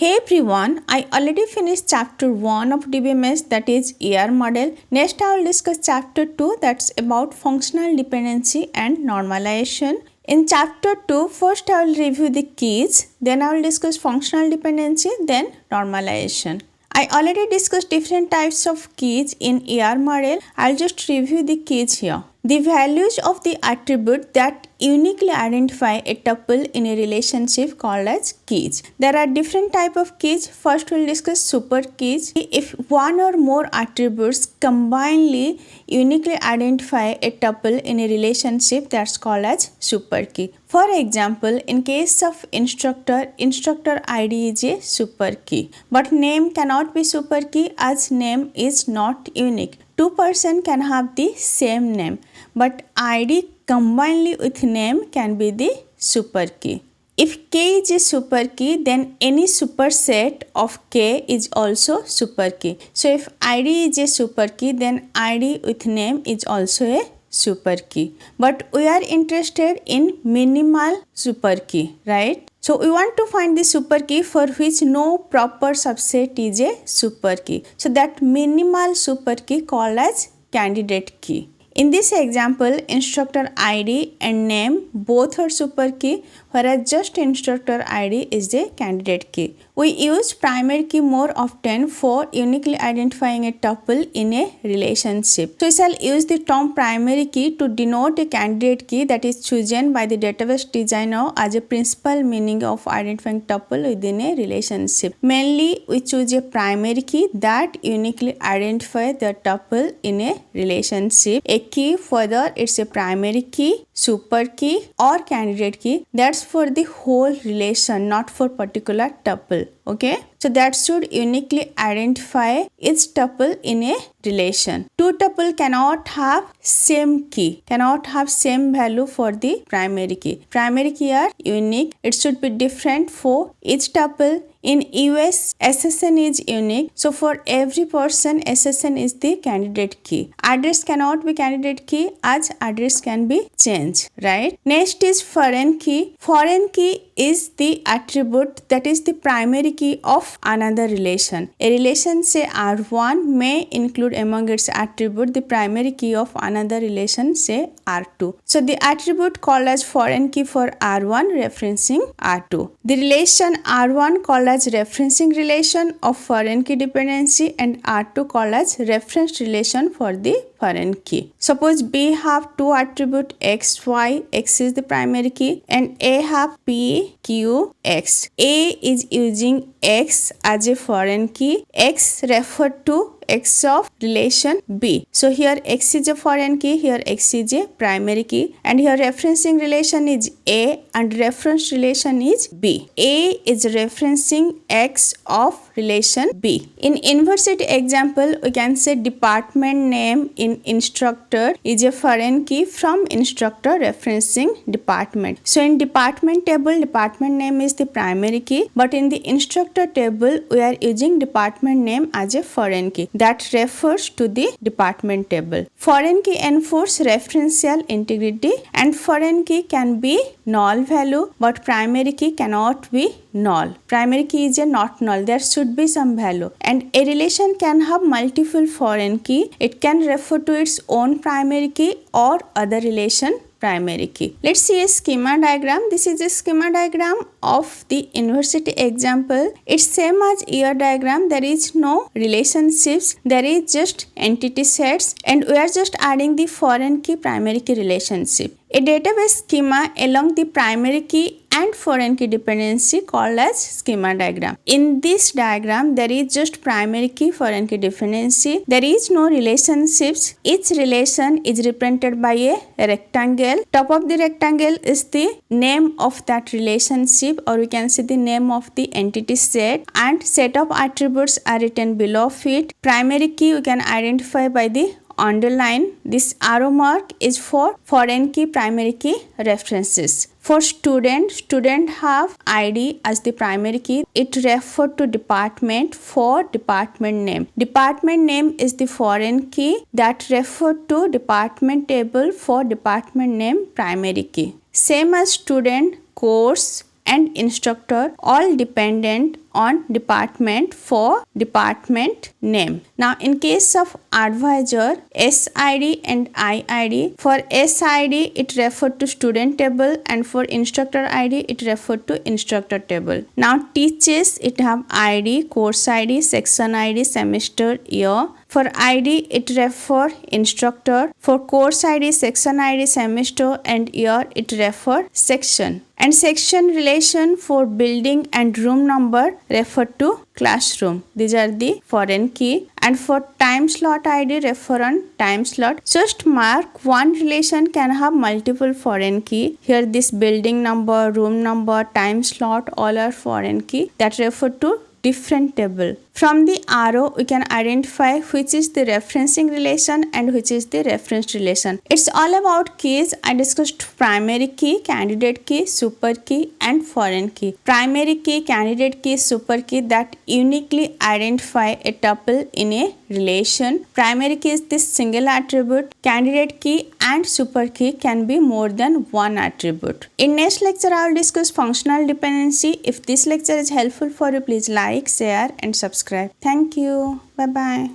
Hey everyone, I already finished chapter 1 of DBMS, that is ER model. Next I will discuss chapter 2, that's about functional dependency and normalization. In chapter 2, first I will review the keys, then I will discuss functional dependency, then normalization. I already discussed different types of keys in ER model. I'll just review the keys here. The values of the attribute that uniquely identify a tuple in a relationship called as keys. There are different type of keys. First we'll discuss super keys. If one or more attributes combinedly uniquely identify a tuple in a relationship, that's called as super key. For example, in case of instructor ID is a super key. But name cannot be super key as name is not unique. Two persons can have the same name, but ID combinedly with name can be the super key. If K is a super key, then any superset of K is also super key. So if ID is a super key, then ID with name is also a super key. But we are interested in minimal super key, right? So we want to find the super key for which no proper subset is a super key. So that minimal super key called as candidate key. In this example, instructor ID and name both are super key, whereas just instructor ID is the candidate key. We use primary key more often for uniquely identifying a tuple in a relationship. So we shall use the term primary key to denote a candidate key that is chosen by the database designer as a principal meaning of identifying tuple within a relationship. Mainly, we choose a primary key that uniquely identifies the tuple in a relationship. A key, whether it's a primary key, super key or candidate key, that's for the whole relation, not for particular tuple. Okay, so that should uniquely identify its tuple in a relation. Two tuple cannot have same key, cannot have same value for the primary key. Primary key are unique. It should be different for each tuple. In US, SSN is unique. So for every person, SSN is the candidate key. Address cannot be candidate key as address can be changed, right? Next is foreign key. Foreign key is the attribute that is the primary key of another relation. A relation say R1 may include among its attribute the primary key of another relation say R2. So the attribute called as foreign key for R1 referencing R2. The relation R1 called as referencing relation of foreign key dependency and R2 called as reference relation for the foreign key. Suppose B have two attribute X, Y. X is the primary key and A have P, Q, X. A is using X as a foreign key. X referred to X of relation B. So here X is a foreign key, here X is a primary key, and here referencing relation is A and reference relation is B. A is referencing X of relation B. In university example, we can say department name in instructor is a foreign key from instructor referencing department. So in department table, department name is the primary key, but in the instructor table, we are using department name as a foreign key that refers to the department table. Foreign key enforce referential integrity, and foreign key can be null value, but primary key cannot be null. Primary key is a not null. There should be some value. And a relation can have multiple foreign key. It can refer to its own primary key or other relation primary key. Let's see a schema diagram. This is a schema diagram of the university example. It's same as ER diagram. There is no relationships. There is just entity sets, and we are just adding the foreign key primary key relationship. A database schema along the primary key and foreign key dependency called as schema diagram. In this diagram, there is just primary key, foreign key dependency. There is no relationships. Each relation is represented by a rectangle. Top of the rectangle is the name of that relationship, or we can say the name of the entity set, and set of attributes are written below it. Primary key we can identify by the underline. This arrow mark is for foreign key primary key references. For student have ID as the primary key. It refer to department for department name. Department name is the foreign key that refer to department table for department name primary key. Same as student, course, and instructor all dependent on department for department name. Now in case of advisor, SID and IID, for SID it referred to student table and for instructor ID it referred to instructor table. Now teaches, it have ID, course ID, section ID, semester, year. For ID it refer instructor, for course ID, section ID, semester and year it refer section. And section relation for building and room number refer to classroom. These are the foreign key. And for time slot ID refer on time slot. Just mark one relation can have multiple foreign key. Here this building number, room number, time slot all are foreign key that refer to different table. From the arrow we can identify which is the referencing relation and which is the reference relation. It's all about keys. I discussed primary key, candidate key, super key and foreign key. Primary key, candidate key, super key that uniquely identify a tuple in a relation. Primary key is this single attribute. Candidate key and super key can be more than one attribute. In next lecture I will discuss functional dependency. If this lecture is helpful for you, please like, share and subscribe. Thank you. Bye bye.